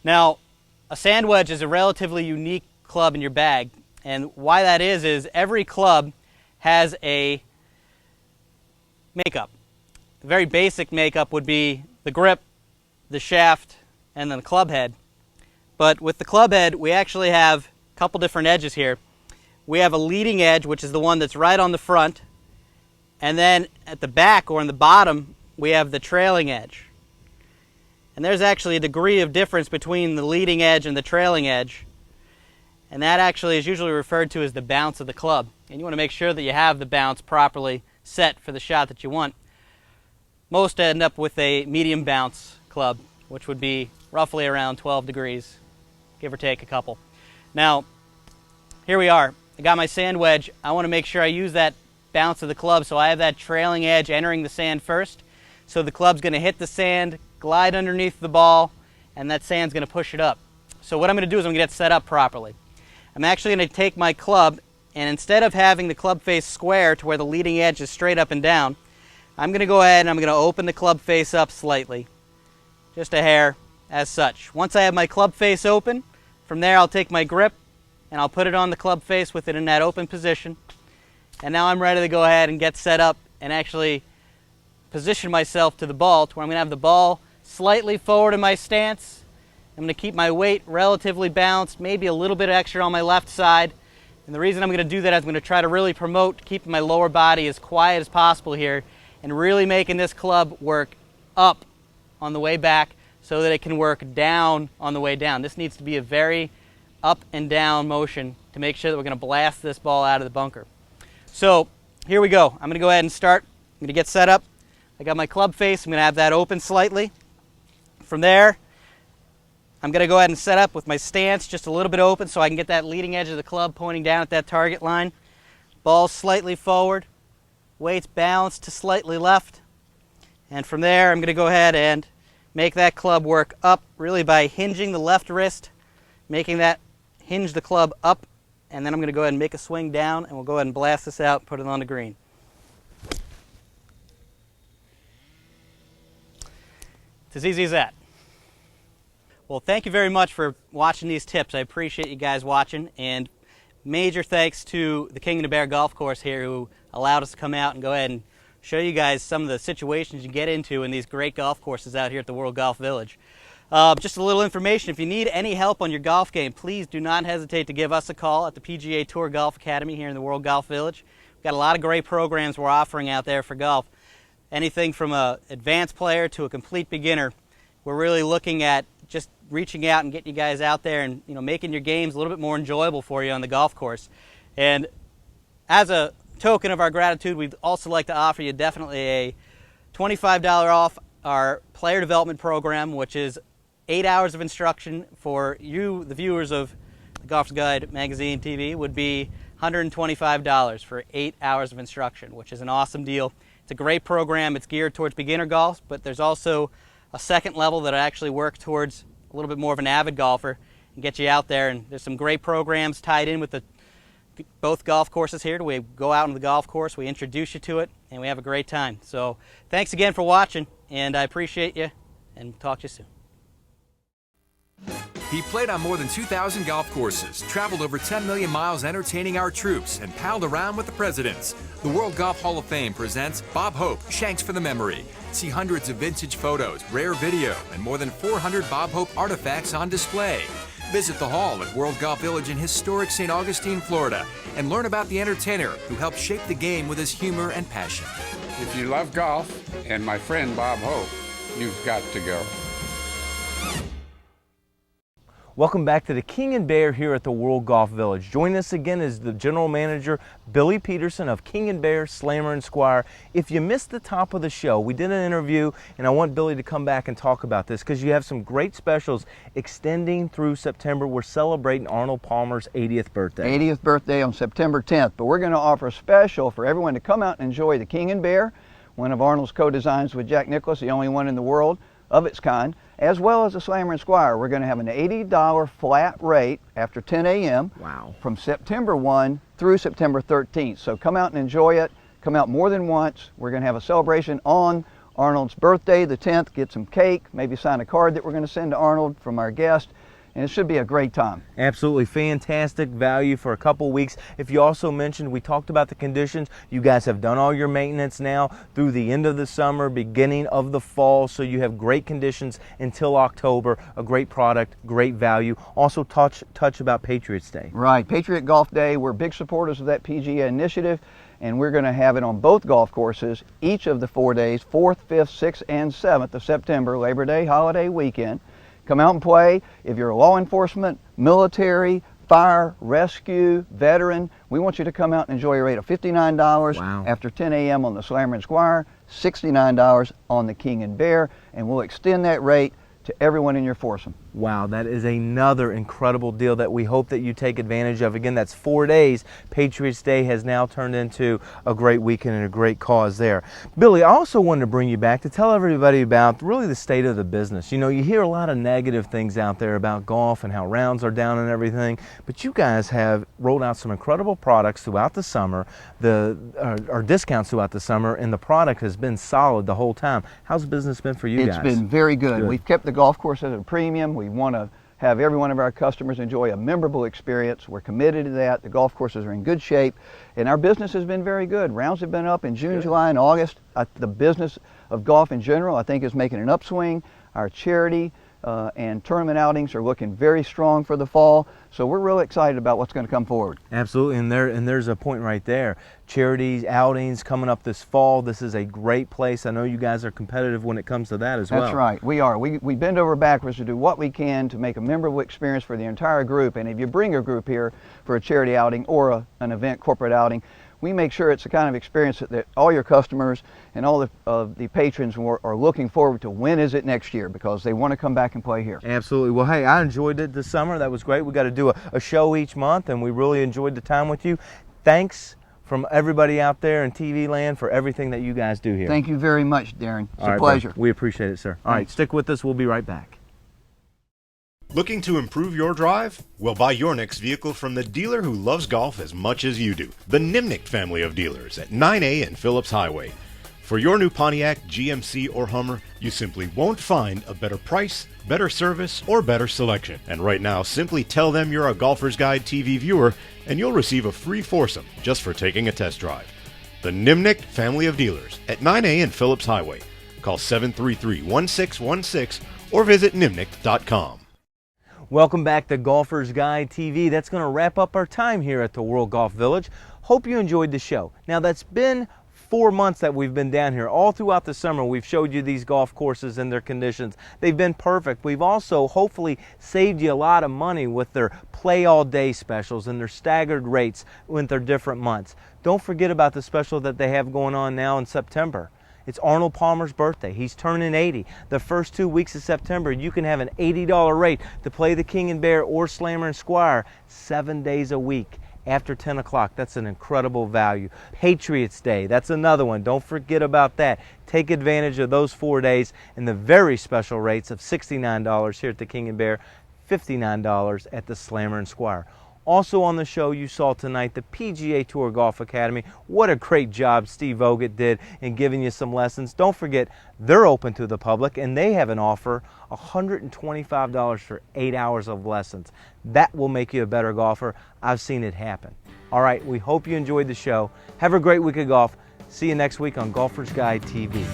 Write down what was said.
Now, a sand wedge is a relatively unique club in your bag, and why that is every club has a makeup. The very basic makeup would be the grip, the shaft, and then the club head. But with the club head, we actually have a couple different edges here. We have a leading edge, which is the one that's right on the front, and then at the back or in the bottom, we have the trailing edge. And there's actually a degree of difference between the leading edge and the trailing edge, and that actually is usually referred to as the bounce of the club. And you want to make sure that you have the bounce properly set for the shot that you want. Most end up with a medium bounce club, which would be roughly around 12 degrees, give or take a couple. Now, here we are. I got my sand wedge. I want to make sure I use that bounce of the club, so I have that trailing edge entering the sand first. So the club's going to hit the sand, glide underneath the ball, and that sand's going to push it up. So what I'm going to do is I'm going to get set up properly. I'm actually going to take my club, and instead of having the club face square to where the leading edge is straight up and down, I'm going to go ahead and I'm going to open the club face up slightly, just a hair, as such. Once I have my club face open, from there I'll take my grip and I'll put it on the club face with it in that open position. And now I'm ready to go ahead and get set up and actually position myself to the ball, to where I'm going to have the ball slightly forward in my stance. I'm going to keep my weight relatively balanced, maybe a little bit extra on my left side. And the reason I'm going to do that is I'm going to try to really promote keeping my lower body as quiet as possible here and really making this club work up on the way back so that it can work down on the way down. This needs to be a very up and down motion to make sure that we're going to blast this ball out of the bunker. So here we go. I'm going to go ahead and start. I'm going to get set up. I got my club face. I'm going to have that open slightly. From there, I'm going to go ahead and set up with my stance just a little bit open so I can get that leading edge of the club pointing down at that target line. Ball slightly forward. Weight's balanced to slightly left. And from there, I'm going to go ahead and make that club work up, really by hinging the left wrist, making that hinge the club up, and then I'm going to go ahead and make a swing down, and we'll go ahead and blast this out and put it on the green. It's as easy as that. Well, thank you very much for watching these tips. I appreciate you guys watching, and major thanks to the King and the Bear Golf Course here who allowed us to come out and go ahead and show you guys some of the situations you get into in these great golf courses out here at the World Golf Village. Just a little information, if you need any help on your golf game, please do not hesitate to give us a call at the PGA Tour Golf Academy here in the World Golf Village. We've got a lot of great programs we're offering out there for golf. Anything from an advanced player to a complete beginner. We're really looking at just reaching out and getting you guys out there and making your games a little bit more enjoyable for you on the golf course. And as a token of our gratitude, we'd also like to offer you definitely a $25 off our player development program, which is 8 hours of instruction for you, the viewers of the Golf's Guide magazine TV, would be $125 for 8 hours of instruction, which is an awesome deal. It's a great program. It's geared towards beginner golf, but there's also a second level that actually works towards a little bit more of an avid golfer and get you out there. And there's some great programs tied in with both golf courses here. We go out on the golf course, we introduce you to it, and we have a great time. So thanks again for watching, and I appreciate you, and talk to you soon. He played on more than 2,000 golf courses, traveled over 10 million miles entertaining our troops, and palled around with the presidents. The World Golf Hall of Fame presents Bob Hope, Shanks for the Memory. See hundreds of vintage photos, rare video, and more than 400 Bob Hope artifacts on display. Visit the hall at World Golf Village in historic St. Augustine, Florida, and learn about the entertainer who helped shape the game with his humor and passion. If you love golf and my friend Bob Hope, you've got to go. Welcome back to the King and Bear here at the World Golf Village. Joining us again is the General Manager, Billy Peterson of King and Bear, Slammer and Squire. If you missed the top of the show, we did an interview, and I want Billy to come back and talk about this because you have some great specials extending through September. We're celebrating Arnold Palmer's 80th birthday. 80th birthday on September 10th, but we're going to offer a special for everyone to come out and enjoy the King and Bear, one of Arnold's co-designs with Jack Nicklaus, the only one in the world of its kind, as well as the Slammer and Squire. We're going to have an $80 flat rate after 10 a.m. Wow. From September 1 through September 13th. So come out and enjoy it. Come out more than once. We're going to have a celebration on Arnold's birthday, the 10th, get some cake, maybe sign a card that we're going to send to Arnold from our guest, and it should be a great time. Absolutely fantastic value for a couple weeks. If you also mentioned, we talked about the conditions. You guys have done all your maintenance now through the end of the summer, beginning of the fall, so you have great conditions until October. A great product, great value. Also touch about Patriots Day. Right, Patriot Golf Day, we're big supporters of that PGA initiative, and we're going to have it on both golf courses each of the 4 days, 4th, 5th, 6th, and 7th of September, Labor Day holiday weekend. Come out and play. If you're law enforcement, military, fire, rescue, veteran, we want you to come out and enjoy a rate of $59 after 10 a.m. on the Slammer and Squire, $69 on the King and Bear, and we'll extend that rate to everyone in your foursome. Wow, that is another incredible deal that we hope that you take advantage of. Again, that's 4 days. Patriots Day has now turned into a great weekend and a great cause there. Billy, I also wanted to bring you back to tell everybody about really the state of the business. You know, you hear a lot of negative things out there about golf and how rounds are down and everything, but you guys have rolled out some incredible products throughout the summer, or discounts throughout the summer, and the product has been solid the whole time. How's business been for you guys? It's been very good. We've kept the golf course at a premium. We want to have every one of our customers enjoy a memorable experience. We're committed to that. The golf courses are in good shape, and our business has been very good. Rounds have been up in June, July, and August. The business of golf in general, I think, is making an upswing. Our charity and tournament outings are looking very strong for the fall, so we're really excited about what's going to come forward. Absolutely, and there's a point right there. Charities, outings coming up this fall. This is a great place. I know you guys are competitive when it comes to that as well. That's right, we are. We bend over backwards to do what we can to make a memorable experience for the entire group, and if you bring a group here for a charity outing or an event corporate outing, we make sure it's the kind of experience that all your customers and all the patrons are looking forward to. When is it next year? Because they want to come back and play here. Absolutely. Well, hey, I enjoyed it this summer. That was great. We got to do a show each month, and we really enjoyed the time with you. Thanks from everybody out there in TV land for everything that you guys do here. Thank you very much, Darren. It's a pleasure. Bro. We appreciate it, sir. All right, stick with us. We'll be right back. Looking to improve your drive? Well, buy your next vehicle from the dealer who loves golf as much as you do. The Nimnicht family of dealers at 9A and Phillips Highway. For your new Pontiac, GMC, or Hummer, you simply won't find a better price, better service, or better selection. And right now, simply tell them you're a Golfer's Guide TV viewer, and you'll receive a free foursome just for taking a test drive. The Nimnicht family of dealers at 9A and Phillips Highway. Call 733-1616 or visit nimnicht.com. Welcome back to Golfer's Guide TV. That's going to wrap up our time here at the World Golf Village. Hope you enjoyed the show. Now, that's been 4 months that we've been down here. All throughout the summer, we've showed you these golf courses and their conditions. They've been perfect. We've also hopefully saved you a lot of money with their play all day specials and their staggered rates with their different months. Don't forget about the special that they have going on now in September. It's Arnold Palmer's birthday. He's turning 80. The first 2 weeks of September, you can have an $80 rate to play the King and Bear or Slammer and Squire 7 days a week after 10 o'clock. That's an incredible value. Patriots Day, that's another one. Don't forget about that. Take advantage of those 4 days and the very special rates of $69 here at the King and Bear, $59 at the Slammer and Squire. Also on the show, you saw tonight the PGA Tour Golf Academy. What a great job Steve Vogt did in giving you some lessons. Don't forget, they're open to the public, and they have an offer, $125 for 8 hours of lessons. That will make you a better golfer. I've seen it happen. All right, we hope you enjoyed the show. Have a great week of golf. See you next week on Golfer's Guide TV.